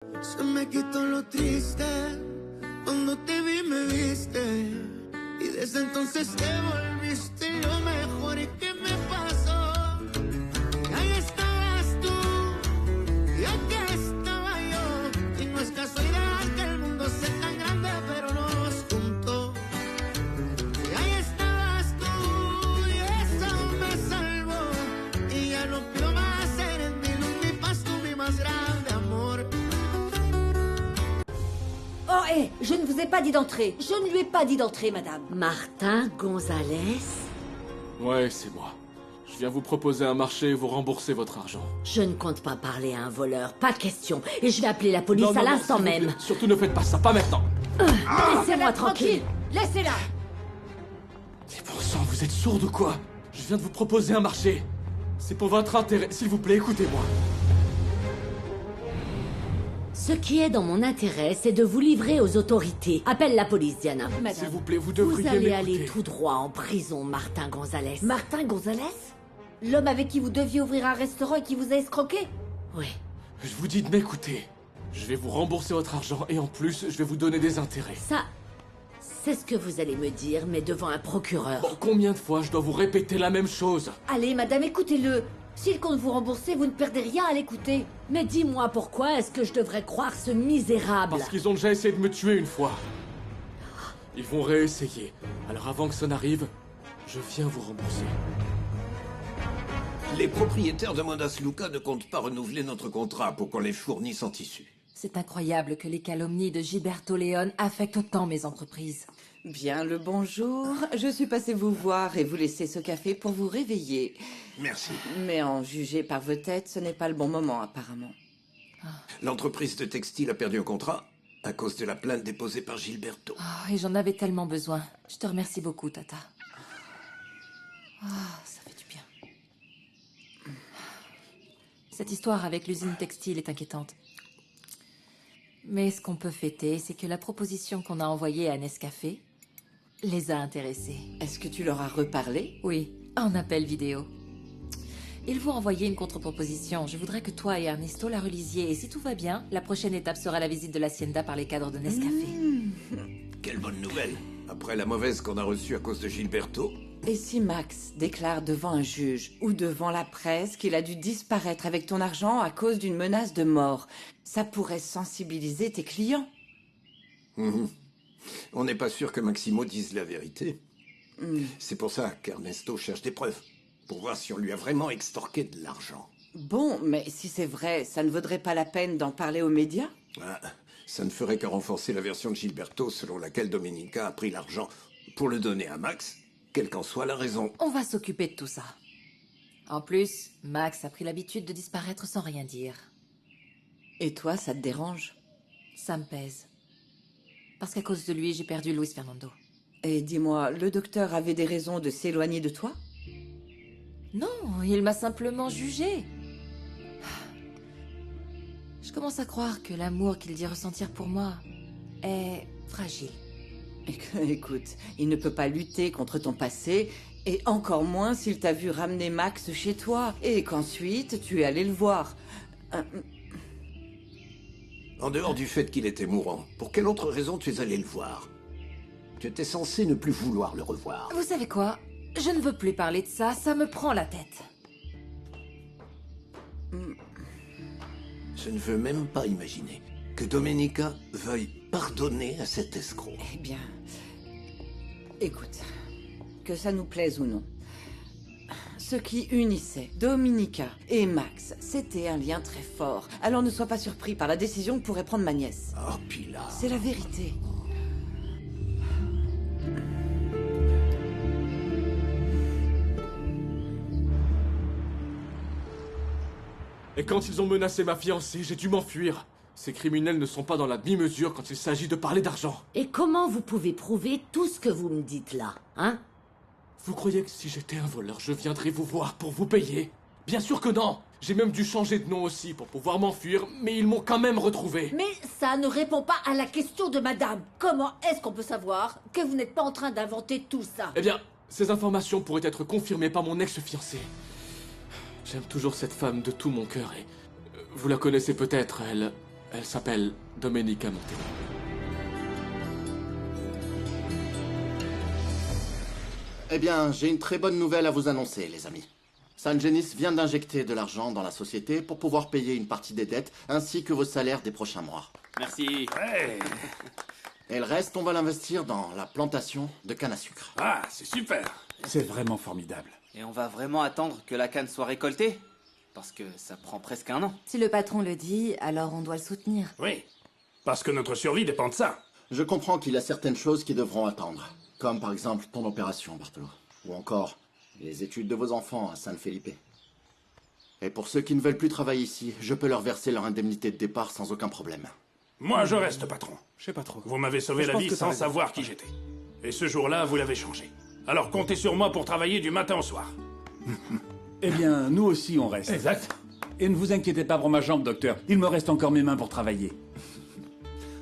Se me quitó lo triste, cuando te vi me viste, y desde entonces te volviste lo mejor. ¿Y qué me pasó? Ahí estabas tú, y aquí estaba yo, y no es casualidad que el mundo sea tan grande, pero nos juntó. Y ahí estabas tú, y eso me salvó, y ya no pido más ser en mi luz, mi paz, tú mi más grande amor. Oh, hé, je ne vous ai pas dit d'entrer. Je ne lui ai pas dit d'entrer, madame. Martin Gonzalez? Ouais, c'est moi. Je viens vous proposer un marché et vous rembourser votre argent. Je ne compte pas parler à un voleur, pas question. Et je vais appeler la police Non, non, à non, l'instant s'il vous même. plaît, surtout ne faites pas ça, pas maintenant. Laissez-moi tranquille. Laissez-la. C'est pour ça, vous êtes sourde ou quoi? Je viens de vous proposer un marché. C'est pour votre intérêt. S'il vous plaît, écoutez-moi. Ce qui est dans mon intérêt, c'est de vous livrer aux autorités. Appelle la police, Diana. Madame. S'il vous plaît, vous Vous devriez allez m'écouter. aller tout droit en prison, Martin Gonzalez. Martin Gonzalez? L'homme avec qui vous deviez ouvrir un restaurant et qui vous a escroqué? Oui. Je vous dis de m'écouter. Je vais vous rembourser votre argent et en plus, je vais vous donner des intérêts. Ça, c'est ce que vous allez me dire, mais devant un procureur. Bon, combien de fois je dois vous répéter la même chose? Allez, madame, écoutez-le. S'il compte vous rembourser, vous ne perdez rien à l'écouter. Mais dis-moi pourquoi est-ce que je devrais croire ce misérable? Parce qu'ils ont déjà essayé de me tuer une fois. Ils vont réessayer. Alors avant que ça n'arrive, je viens vous rembourser. Les propriétaires de Monas Luca ne comptent pas renouveler notre contrat pour qu'on les fournisse en tissu. C'est incroyable que les calomnies de Gilberto Leone affectent autant mes entreprises. Bien le bonjour. Je suis passée vous voir et vous laisser ce café pour vous réveiller. Merci. Mais en juger par vos têtes, ce n'est pas le bon moment apparemment. L'entreprise de textile a perdu un contrat à cause de la plainte déposée par Gilberto. Oh, et j'en avais tellement besoin. Je te remercie beaucoup, Tata. Ça fait du bien. Cette histoire avec l'usine textile est inquiétante. Mais ce qu'on peut fêter, c'est que la proposition qu'on a envoyée à Nescafé les a intéressés. Est-ce que tu leur as reparlé? Oui, en appel vidéo. Ils vont envoyer une contre-proposition. Je voudrais que toi et Ernesto la relisiez. Et si tout va bien, la prochaine étape sera la visite de l'Hacienda par les cadres de Nescafé. Quelle bonne nouvelle. Après la mauvaise qu'on a reçue à cause de Gilberto. Et si Max déclare devant un juge ou devant la presse qu'il a dû disparaître avec ton argent à cause d'une menace de mort, ça pourrait sensibiliser tes clients. On n'est pas sûr que Maximo dise la vérité. C'est pour ça qu'Ernesto cherche des preuves. Pour voir si on lui a vraiment extorqué de l'argent. Bon, mais si c'est vrai, ça ne vaudrait pas la peine d'en parler aux médias? Ah, ça ne ferait que renforcer la version de Gilberto selon laquelle Domenica a pris l'argent pour le donner à Max, quelle qu'en soit la raison. On va s'occuper de tout ça. En plus, Max a pris l'habitude de disparaître sans rien dire. Et toi, ça te dérange? Ça me pèse. Parce qu'à cause de lui, j'ai perdu Luis Fernando. Et dis-moi, le docteur avait des raisons de s'éloigner de toi? Non, il m'a simplement jugé. Je commence à croire que l'amour qu'il dit ressentir pour moi est fragile. Écoute, il ne peut pas lutter contre ton passé, et encore moins s'il t'a vu ramener Max chez toi, et qu'ensuite tu es allé le voir. En dehors du fait qu'il était mourant, pour quelle autre raison tu es allé le voir? Tu étais censé ne plus vouloir le revoir. Vous savez quoi? Je ne veux plus parler de ça, ça me prend la tête. Je ne veux même pas imaginer que Domenica veuille pardonner à cet escroc. Eh bien, écoute, que ça nous plaise ou non, ce qui unissait Domenica et Max, c'était un lien très fort. Alors ne sois pas surpris par la décision que pourrait prendre ma nièce. Oh, Pilar. C'est la vérité. Et quand ils ont menacé ma fiancée, j'ai dû m'enfuir. Ces criminels ne sont pas dans la demi-mesure quand il s'agit de parler d'argent. Et comment vous pouvez prouver tout ce que vous me dites là, hein? Vous croyez que si j'étais un voleur, je viendrais vous voir pour vous payer? Bien sûr que non. J'ai même dû changer de nom aussi pour pouvoir m'enfuir, mais ils m'ont quand même retrouvé. Mais ça ne répond pas à la question de madame. Comment est-ce qu'on peut savoir que vous n'êtes pas en train d'inventer tout ça? Eh bien, ces informations pourraient être confirmées par mon ex-fiancée. J'aime toujours cette femme de tout mon cœur et... vous la connaissez peut-être, elle Elle s'appelle Domenica Montero. Eh bien, j'ai une très bonne nouvelle à vous annoncer, les amis. San Genis vient d'injecter de l'argent dans la société pour pouvoir payer une partie des dettes ainsi que vos salaires des prochains mois. Merci. Ouais. Et le reste, on va l'investir dans la plantation de canne à sucre. Ah, c'est super. C'est vraiment formidable. Et on va vraiment attendre que la canne soit récoltée? Parce que ça prend presque un an. Si le patron le dit, alors on doit le soutenir. Oui. Parce que notre survie dépend de ça. Je comprends qu'il y a certaines choses qui devront attendre. Comme par exemple ton opération, Bartolo. Ou encore les études de vos enfants à San Felipe. Et pour ceux qui ne veulent plus travailler ici, je peux leur verser leur indemnité de départ sans aucun problème. Moi, je reste patron. Je sais pas trop. Vous m'avez sauvé la vie sans savoir qui j'étais. Et ce jour-là, vous l'avez changé. Alors comptez sur moi pour travailler du matin au soir. Eh bien, nous aussi, on reste. Exact. Et ne vous inquiétez pas pour ma jambe, docteur. Il me reste encore mes mains pour travailler.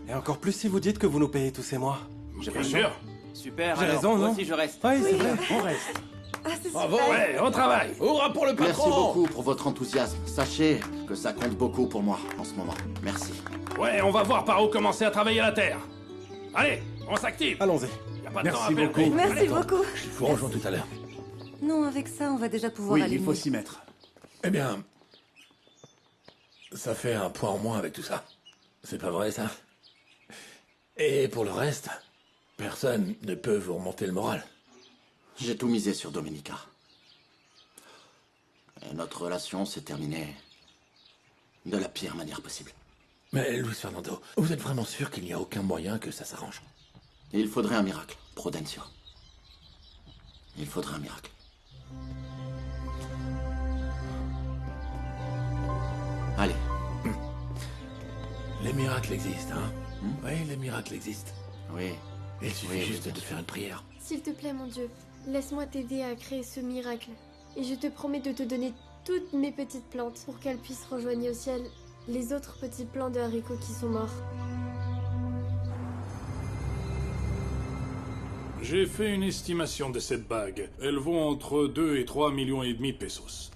Et encore plus si vous dites que vous nous payez tous ces mois. Bien sûr. Super, J'ai alors, raison, moi non aussi je reste. Oui, c'est vrai. On reste. Bravo, ouais, au travail. Hurrah pour le patron! Merci beaucoup pour votre enthousiasme. Sachez que ça compte beaucoup pour moi en ce moment. Merci. Ouais, on va voir par où commencer à travailler la terre. Allez, on s'active. Allons-y. Y a pas de temps à Merci perdre. beaucoup. Merci Allez. beaucoup. Je vous rejoins tout à l'heure. Non, avec ça, on va déjà pouvoir Oui, aller il faut s'y mettre. Eh bien, ça fait un point en moins avec tout ça. C'est pas vrai, ça? Et pour le reste, personne ne peut vous remonter le moral. J'ai tout misé sur Domenica. Et notre relation s'est terminée de la pire manière possible. Mais Luis Fernando, vous êtes vraiment sûr qu'il n'y a aucun moyen que ça s'arrange? Il faudrait un miracle, Prudencio. Il faudrait un miracle. Allez. Les miracles existent, hein? Oui, les miracles existent. Oui. Il suffit Oui, juste bien de sûr. faire une prière. S'il te plaît, mon Dieu, laisse-moi t'aider à créer ce miracle. Et je te promets de te donner toutes mes petites plantes pour qu'elles puissent rejoindre au ciel les autres petits plants de haricots qui sont morts. J'ai fait une estimation de cette bague. Elle vaut entre 2 et 3 millions et demi de pesos.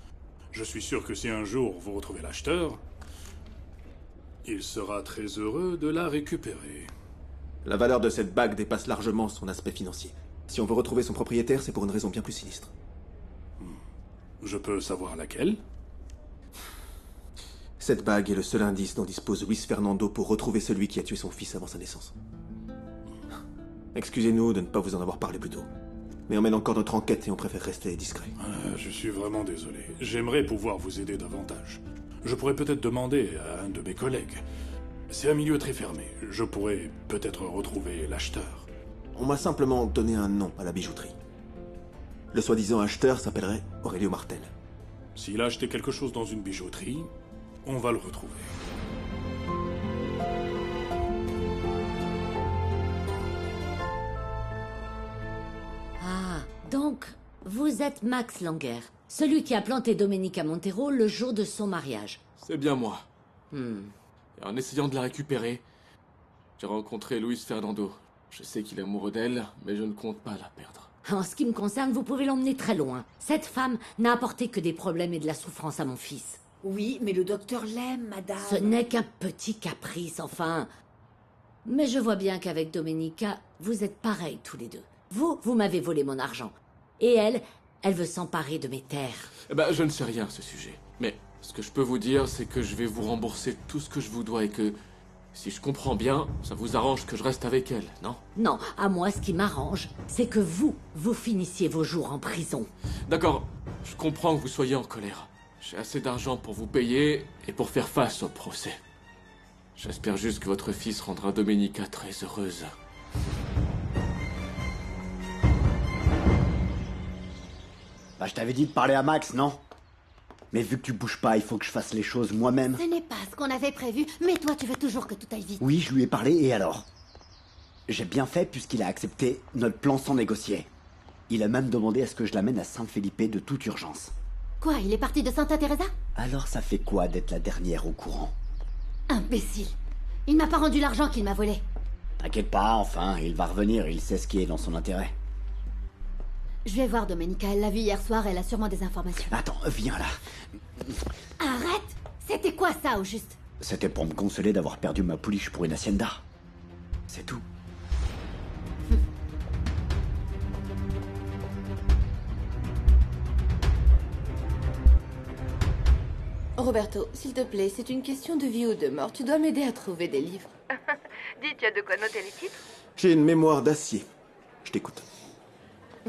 Je suis sûr que si un jour vous retrouvez l'acheteur, il sera très heureux de la récupérer. La valeur de cette bague dépasse largement son aspect financier. Si on veut retrouver son propriétaire, c'est pour une raison bien plus sinistre. Je peux savoir laquelle? Cette bague est le seul indice dont dispose Luis Fernando pour retrouver celui qui a tué son fils avant sa naissance. Excusez-nous de ne pas vous en avoir parlé plus tôt. Mais on mène encore notre enquête et on préfère rester discret. Je suis vraiment désolé. J'aimerais pouvoir vous aider davantage. Je pourrais peut-être demander à un de mes collègues. C'est un milieu très fermé. Je pourrais peut-être retrouver l'acheteur. On m'a simplement donné un nom à la bijouterie. Le soi-disant acheteur s'appellerait Aurelio Martel. S'il a acheté quelque chose dans une bijouterie, on va le retrouver. Ah, donc, vous êtes Max Langer, celui qui a planté Domenica Montero le jour de son mariage. C'est bien moi. Et en essayant de la récupérer, j'ai rencontré Luis Fernando. Je sais qu'il est amoureux d'elle, mais je ne compte pas la perdre. En ce qui me concerne, vous pouvez l'emmener très loin. Cette femme n'a apporté que des problèmes et de la souffrance à mon fils. Oui, mais le docteur l'aime, madame. Ce n'est qu'un petit caprice, enfin. Mais je vois bien qu'avec Domenica, vous êtes pareils tous les deux. Vous m'avez volé mon argent. Et elle veut s'emparer de mes terres. Eh ben, je ne sais rien à ce sujet. Mais ce que je peux vous dire, c'est que je vais vous rembourser tout ce que je vous dois et que, si je comprends bien, ça vous arrange que je reste avec elle, non? Non, à moi, ce qui m'arrange, c'est que vous finissiez vos jours en prison. D'accord, je comprends que vous soyez en colère. J'ai assez d'argent pour vous payer et pour faire face au procès. J'espère juste que votre fils rendra Domenica très heureuse. Bah, je t'avais dit de parler à Max, non? Mais vu que tu bouges pas, il faut que je fasse les choses moi-même. Ce n'est pas ce qu'on avait prévu, mais toi tu veux toujours que tout aille vite. Oui, je lui ai parlé, et alors? J'ai bien fait puisqu'il a accepté notre plan sans négocier. Il a même demandé à ce que je l'amène à San Felipe de toute urgence. Quoi, il est parti de Santa Teresa? Alors ça fait quoi d'être la dernière au courant? Imbécile. Il m'a pas rendu l'argent qu'il m'a volé. T'inquiète pas, enfin, il va revenir, il sait ce qui est dans son intérêt. Je vais voir Domenica, elle l'a vu hier soir, elle a sûrement des informations. Attends, viens là. Arrête! C'était quoi ça, au juste? C'était pour me consoler d'avoir perdu ma pouliche pour une hacienda. C'est tout. Roberto, s'il te plaît, c'est une question de vie ou de mort. Tu dois m'aider à trouver des livres. Dis, tu as de quoi noter les titres? J'ai une mémoire d'acier. Je t'écoute.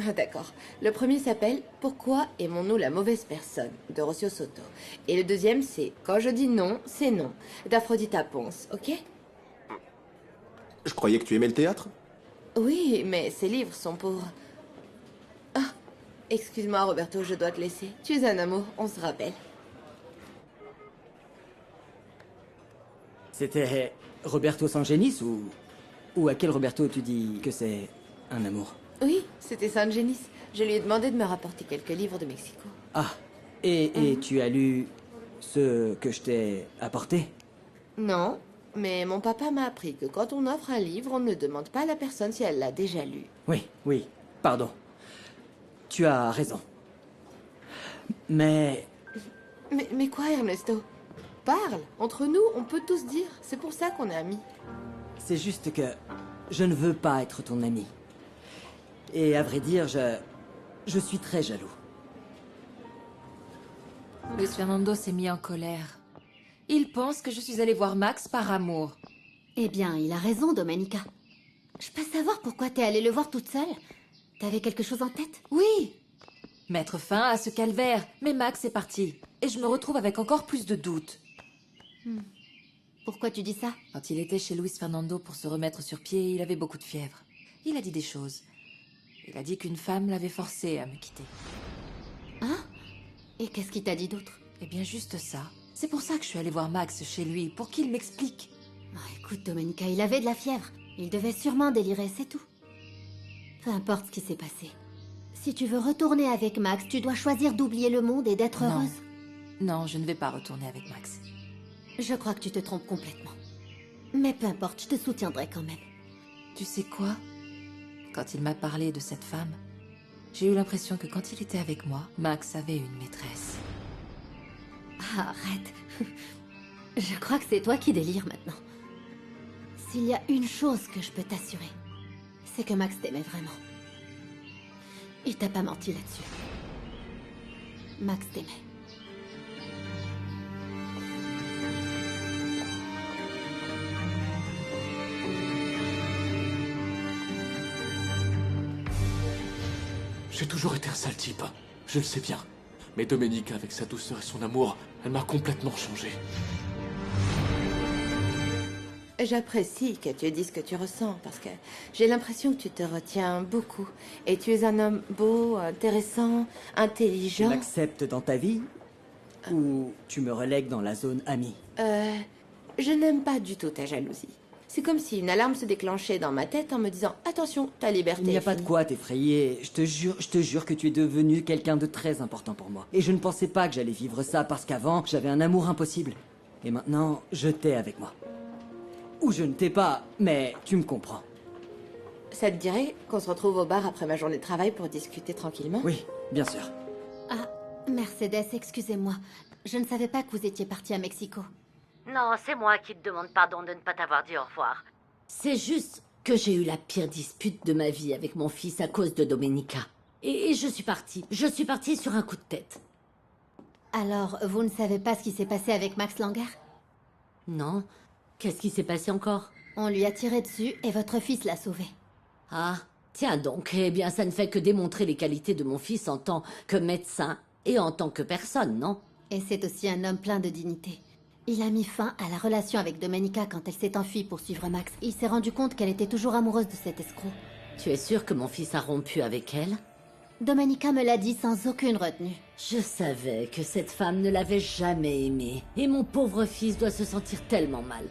Ah, d'accord. Le premier s'appelle Pourquoi aimons-nous la mauvaise personne de Rocio Soto. Et le deuxième, c'est Quand je dis non, c'est non d'Aphrodita Ponce, ok? Je croyais que tu aimais le théâtre. Oui, mais ces livres sont pour... Ah, excuse-moi Roberto, je dois te laisser. Tu es un amour, on se rappelle. C'était Roberto Sangenis ou à quel Roberto tu dis que c'est un amour? Oui, c'était Sangenis. Je lui ai demandé de me rapporter quelques livres de Mexico. Ah, et tu as lu ce que je t'ai apporté? Non, mais mon papa m'a appris que quand on offre un livre, on ne demande pas à la personne si elle l'a déjà lu. Oui, pardon. Tu as raison. Mais quoi, Ernesto? Parle. Entre nous, on peut tous dire. C'est pour ça qu'on est amis. c'est juste que je ne veux pas être ton ami. Et à vrai dire, je suis très jaloux. Luis Fernando s'est mis en colère. Il pense que je suis allée voir Max par amour. Eh bien, il a raison, Domenica. Je peux savoir pourquoi t'es allée le voir toute seule? T'avais quelque chose en tête? Oui. Mettre fin à ce calvaire. Mais Max est parti. Et je me retrouve avec encore plus de doutes. Pourquoi tu dis ça? Quand il était chez Luis Fernando pour se remettre sur pied, il avait beaucoup de fièvre. Il a dit des choses. Il a dit qu'une femme l'avait forcé à me quitter. Hein? Et qu'est-ce qu'il t'a dit d'autre? Eh bien, juste ça. C'est pour ça que je suis allée voir Max chez lui, pour qu'il m'explique. Écoute, Domenica, il avait de la fièvre. Il devait sûrement délirer, c'est tout. Peu importe ce qui s'est passé. Si tu veux retourner avec Max, tu dois choisir d'oublier le monde et d'être heureuse. Non, je ne vais pas retourner avec Max. Je crois que tu te trompes complètement. Mais peu importe, je te soutiendrai quand même. Tu sais quoi? Quand il m'a parlé de cette femme, j'ai eu l'impression que quand il était avec moi, Max avait une maîtresse. Arrête. Je crois que c'est toi qui délires maintenant. S'il y a une chose que je peux t'assurer, c'est que Max t'aimait vraiment. Il t'a pas menti là-dessus. Max t'aimait. J'ai toujours été un sale type, je le sais bien. Mais Domenica, avec sa douceur et son amour, elle m'a complètement changé. J'apprécie que tu dises ce que tu ressens, parce que j'ai l'impression que tu te retiens beaucoup. Et tu es un homme beau, intéressant, Tu intelligent. m'acceptes dans ta vie ou tu me relègues dans la zone amie? Je n'aime pas du tout ta jalousie. C'est comme si une alarme se déclenchait dans ma tête en me disant « Attention, ta liberté Il n'y a est pas de finie. quoi t'effrayer. Je te jure que tu es devenu quelqu'un de très important pour moi. Et je ne pensais pas que j'allais vivre ça parce qu'avant, j'avais un amour impossible. Et maintenant, je t'ai avec moi. Ou je ne t'ai pas, mais tu me comprends. Ça te dirait qu'on se retrouve au bar après ma journée de travail pour discuter tranquillement? Oui, bien sûr. Ah, Mercedes, excusez-moi. Je ne savais pas que vous étiez partie à Mexico. Non, c'est moi qui te demande pardon de ne pas t'avoir dit au revoir. C'est juste que j'ai eu la pire dispute de ma vie avec mon fils à cause de Domenica. Et je suis partie. Je suis partie sur un coup de tête. Alors, vous ne savez pas ce qui s'est passé avec Max Langer? Non. Qu'est-ce qui s'est passé encore? On lui a tiré dessus et votre fils l'a sauvé. Ah, tiens donc. Eh bien, ça ne fait que démontrer les qualités de mon fils en tant que médecin et en tant que personne, non? Et c'est aussi un homme plein de dignité. Il a mis fin à la relation avec Domenica quand elle s'est enfuie pour suivre Max. Il s'est rendu compte qu'elle était toujours amoureuse de cet escroc. Tu es sûre que mon fils a rompu avec elle? Domenica me l'a dit sans aucune retenue. Je savais que cette femme ne l'avait jamais aimé. Et mon pauvre fils doit se sentir tellement mal.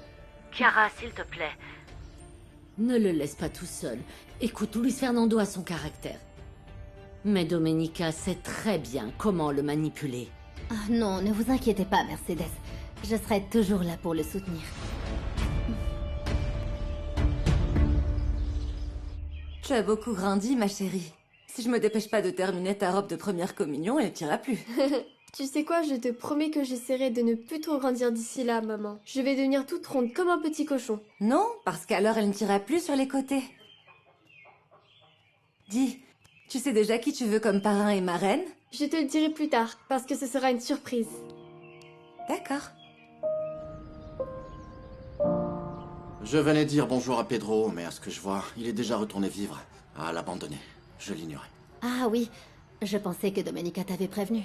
Chiara, s'il te plaît. Ne le laisse pas tout seul. Écoute, Luis Fernando a son caractère. Mais Domenica sait très bien comment le manipuler. Ah non, ne vous inquiétez pas, Mercedes. Je serai toujours là pour le soutenir. Tu as beaucoup grandi, ma chérie. Si je me dépêche pas de terminer ta robe de première communion, elle t'ira plus. Tu sais quoi, je te promets que j'essaierai de ne plus trop grandir d'ici là, maman. Je vais devenir toute ronde comme un petit cochon. Non, parce qu'alors elle ne t'ira plus sur les côtés. Dis, tu sais déjà qui tu veux comme parrain et marraine? Je te le dirai plus tard, parce que ce sera une surprise. D'accord. Je venais dire bonjour à Pedro, mais à ce que je vois, il est déjà retourné vivre. À l'abandonner. Je l'ignorais. Ah oui, je pensais que Domenica t'avait prévenu.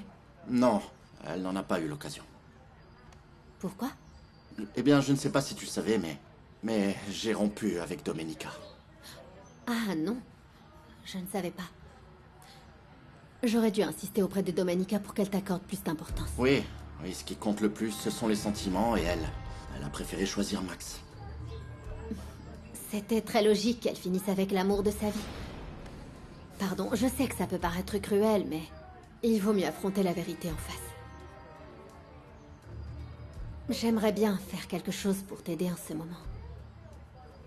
Non, elle n'en a pas eu l'occasion. Pourquoi? Eh bien, je ne sais pas si tu le savais, mais j'ai rompu avec Domenica. Ah non, je ne savais pas. J'aurais dû insister auprès de Domenica pour qu'elle t'accorde plus d'importance. Oui, ce qui compte le plus, ce sont les sentiments, et elle a préféré choisir Max. C'était très logique qu'elle finisse avec l'amour de sa vie. Pardon, je sais que ça peut paraître cruel, mais il vaut mieux affronter la vérité en face. J'aimerais bien faire quelque chose pour t'aider en ce moment.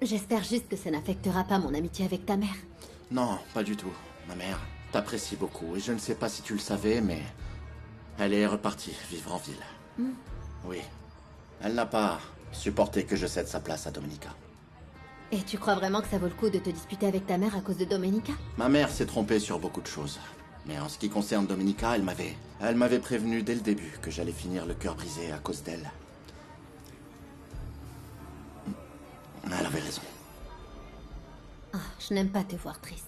J'espère juste que ça n'affectera pas mon amitié avec ta mère. Non, pas du tout. Ma mère t'apprécie beaucoup, et je ne sais pas si tu le savais, mais elle est repartie vivre en ville. Oui. Elle n'a pas supporté que je cède sa place à Domenica. Et tu crois vraiment que ça vaut le coup de te disputer avec ta mère à cause de Domenica? Ma mère s'est trompée sur beaucoup de choses. Mais en ce qui concerne Domenica, elle m'avait prévenu dès le début que j'allais finir le cœur brisé à cause d'elle. Elle avait raison. Ah, je n'aime pas te voir triste.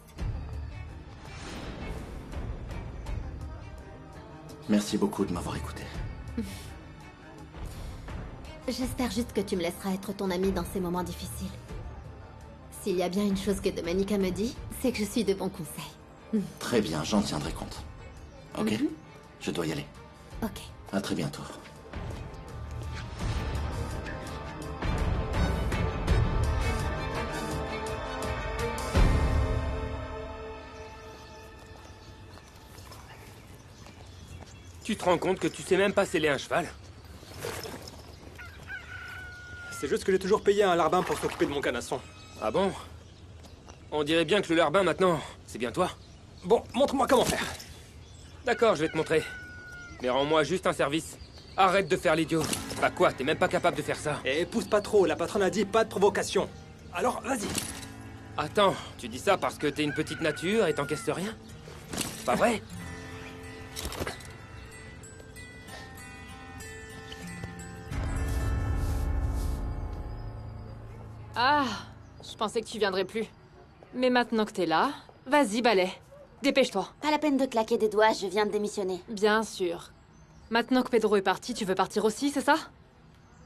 Merci beaucoup de m'avoir écouté. J'espère juste que tu me laisseras être ton amie dans ces moments difficiles. S'il y a bien une chose que Domenica me dit, c'est que je suis de bons conseils. Très bien, j'en tiendrai compte. Ok? Je dois y aller. Ok. À très bientôt. Tu te rends compte que tu sais même pas sceller un cheval? C'est juste que j'ai toujours payé un larbin pour s'occuper de mon canasson. Ah bon? On dirait bien que le larbin maintenant, c'est bien toi. Bon, montre-moi comment faire. D'accord, je vais te montrer. Mais rends-moi juste un service. Arrête de faire l'idiot. Bah quoi, t'es même pas capable de faire ça. Et pousse pas trop, la patronne a dit pas de provocation. Alors, vas-y. Attends, tu dis ça parce que t'es une petite nature et t'encaisses rien? Pas vrai? Ah, je pensais que tu viendrais plus. Mais maintenant que t'es là, vas-y, balai. Dépêche-toi. Pas la peine de claquer des doigts, je viens de démissionner. Bien sûr. Maintenant que Pedro est parti, tu veux partir aussi, c'est ça?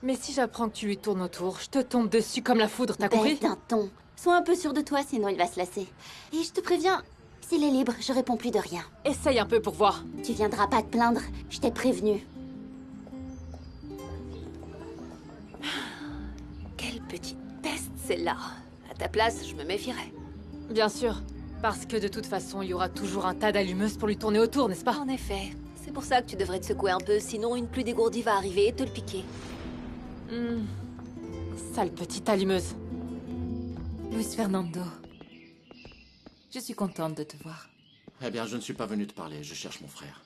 Mais si j'apprends que tu lui tournes autour, je te tombe dessus comme la foudre, t'as compris? D'un ton. Sois un peu sûr de toi, sinon il va se lasser. Et je te préviens, s'il est libre, je réponds plus de rien. Essaye un peu pour voir. Tu viendras pas te plaindre, je t'ai prévenu. Quelle petite peste, celle-là. À ta place, je me méfierais. Bien sûr. Parce que de toute façon, il y aura toujours un tas d'allumeuses pour lui tourner autour, n'est-ce pas? En effet. C'est pour ça que tu devrais te secouer un peu, sinon une pluie dégourdie va arriver et te le piquer. Sale petite allumeuse. Luis Fernando. Je suis contente de te voir. Eh bien, je ne suis pas venu te parler, je cherche mon frère.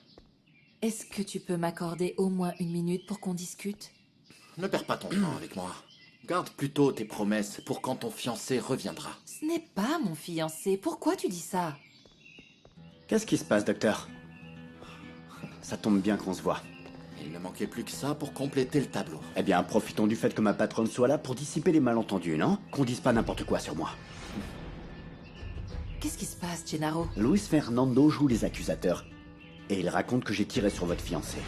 Est-ce que tu peux m'accorder au moins une minute pour qu'on discute? Ne perds pas ton temps avec moi. Garde plutôt tes promesses pour quand ton fiancé reviendra. Ce n'est pas mon fiancé. Pourquoi tu dis ça? Qu'est-ce qui se passe, docteur? Ça tombe bien qu'on se voit. Il ne manquait plus que ça pour compléter le tableau. Eh bien, profitons du fait que ma patronne soit là pour dissiper les malentendus, non? Qu'on dise pas n'importe quoi sur moi. Qu'est-ce qui se passe, Gennaro? Luis Fernando joue les accusateurs. Et il raconte que j'ai tiré sur votre fiancé.